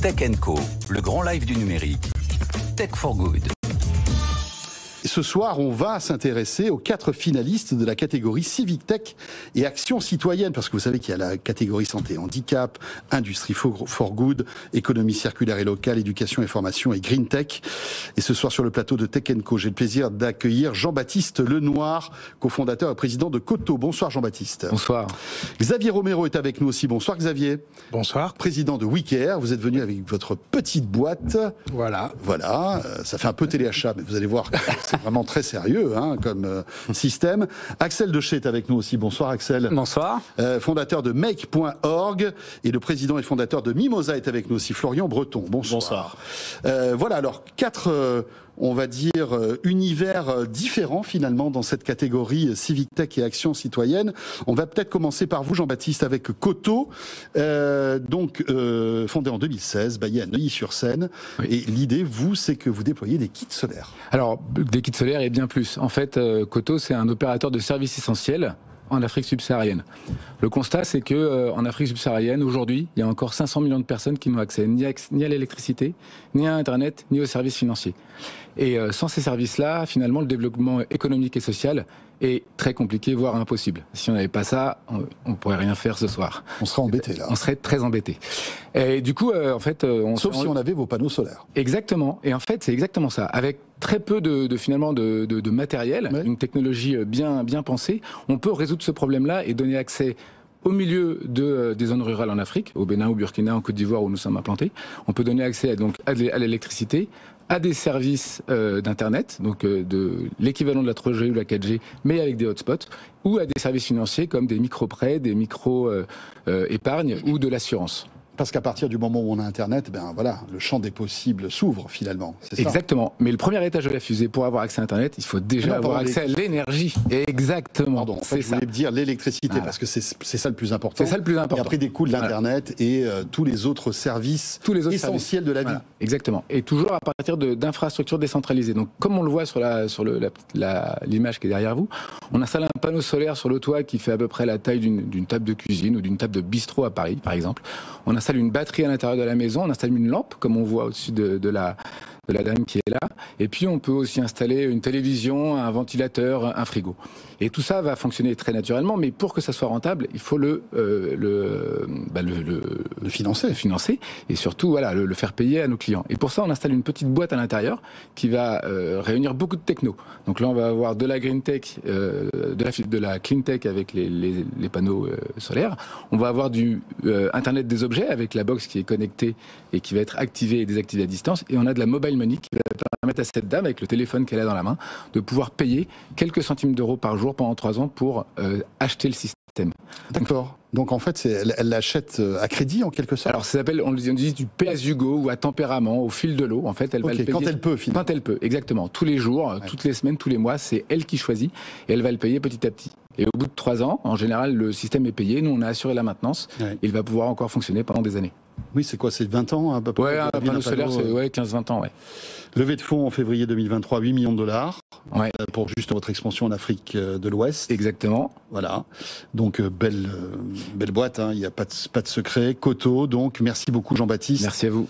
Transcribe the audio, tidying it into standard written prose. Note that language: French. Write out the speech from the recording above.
Tech Co, le grand live du numérique. Tech for Good. Ce soir, on va s'intéresser aux 4 finalistes de la catégorie Civic Tech et Action Citoyenne, parce que vous savez qu'il y a la catégorie santé et handicap, industrie for good, économie circulaire et locale, éducation et formation et green tech. Et ce soir, sur le plateau de Tech Co, j'ai le plaisir d'accueillir Jean-Baptiste Lenoir, cofondateur et président de Coto. Bonsoir Jean-Baptiste. Bonsoir. Xavier Romero est avec nous aussi. Bonsoir Xavier. Bonsoir. Président de WeCare. Vous êtes venu avec votre petite boîte. Voilà. Voilà. Ça fait un peu téléachat, mais vous allez voir que c'est vraiment très sérieux comme système. Axel Deschet est avec nous aussi. Bonsoir Axel. Bonsoir. Fondateur de Make.org et le président et fondateur de Mimosa est avec nous aussi. Florian Breton. Bonsoir. Voilà, alors 4... on va dire, univers différents finalement dans cette catégorie Civic Tech et Action Citoyenne. On va peut-être commencer par vous, Jean-Baptiste, avec Coto, fondé en 2016, basé à Neuilly-sur-Seine. Oui. Et l'idée, vous, c'est que vous déployez des kits solaires. Alors, des kits solaires et bien plus. En fait, Coto, c'est un opérateur de services essentiels en Afrique subsaharienne. Le constat, c'est que en Afrique subsaharienne, aujourd'hui, il y a encore 500 millions de personnes qui n'ont accès ni à l'électricité, ni à Internet, ni aux services financiers. Et sans ces services-là, finalement, le développement économique et social est très compliqué, voire impossible. Si on n'avait pas ça, on pourrait rien faire ce soir. On serait embêté là. On serait très embêté. Et du coup, en fait, sauf si on avait vos panneaux solaires. Exactement. Et en fait, c'est exactement ça. Avec très peu de matériel, ouais. Une technologie bien pensée, on peut résoudre ce problème-là et donner accès au milieu des zones rurales en Afrique, au Bénin, au Burkina, en Côte d'Ivoire où nous sommes implantés. On peut donner accès à l'électricité, à des services d'Internet, donc de l'équivalent de la 3G ou la 4G, mais avec des hotspots, ou à des services financiers comme des micro-prêts, des micro-épargnes ou de l'assurance. Parce qu'à partir du moment où on a Internet, le champ des possibles s'ouvre finalement. C'est ça. Exactement. Mais le premier étage de la fusée, pour avoir accès à Internet, il faut déjà avoir accès à l'énergie. Exactement. Pardon, en fait, je voulais dire l'électricité, parce que c'est ça le plus important. C'est ça le plus important. Et après, découle l'Internet et tous les autres services essentiels de la vie. Voilà. Exactement. Et toujours à partir d'infrastructures décentralisées. Donc, comme on le voit sur l'image qui est derrière vous, on installe un panneau solaire sur le toit qui fait à peu près la taille d'une table de cuisine ou d'une table de bistrot à Paris, par exemple. On installe une batterie à l'intérieur de la maison, on installe une lampe, comme on voit au-dessus de la dame qui est là. Et puis, on peut aussi installer une télévision, un ventilateur, un frigo. Et tout ça va fonctionner très naturellement, mais pour que ça soit rentable, il faut le financer et surtout le faire payer à nos clients. Et pour ça, on installe une petite boîte à l'intérieur qui va réunir beaucoup de techno. Donc là, on va avoir de la green tech, de la clean tech avec les panneaux solaires. On va avoir du Internet des objets avec la box qui est connectée et qui va être activée et désactivée à distance. Et on a de la mobile money qui va permettre à cette dame, avec le téléphone qu'elle a dans la main, de pouvoir payer quelques centimes d'euros par jour pendant 3 ans pour acheter le système. D'accord. Donc en fait, elle l'achète à crédit en quelque sorte. Alors ça s'appelle, on dit du pay-as-you-go ou à tempérament, au fil de l'eau. En fait, elle va le payer quand elle peut. Finalement. Quand elle peut, exactement. Tous les jours, toutes les semaines, tous les mois, c'est elle qui choisit et elle va le payer petit à petit. Et au bout de 3 ans, en général, le système est payé. Nous, on a assuré la maintenance. Ouais. Il va pouvoir encore fonctionner pendant des années. Oui, c'est quoi? C'est 20 ans à peu près? Ouais, un panneau solaire, c'est 15-20 ans, ouais. Levée de fonds en février 2023, 8 millions de dollars. Ouais. Pour juste votre expansion en Afrique de l'Ouest. Exactement. Voilà. Donc, belle boîte, il n'y a pas de secret. Coto, donc, merci beaucoup Jean-Baptiste. Merci à vous.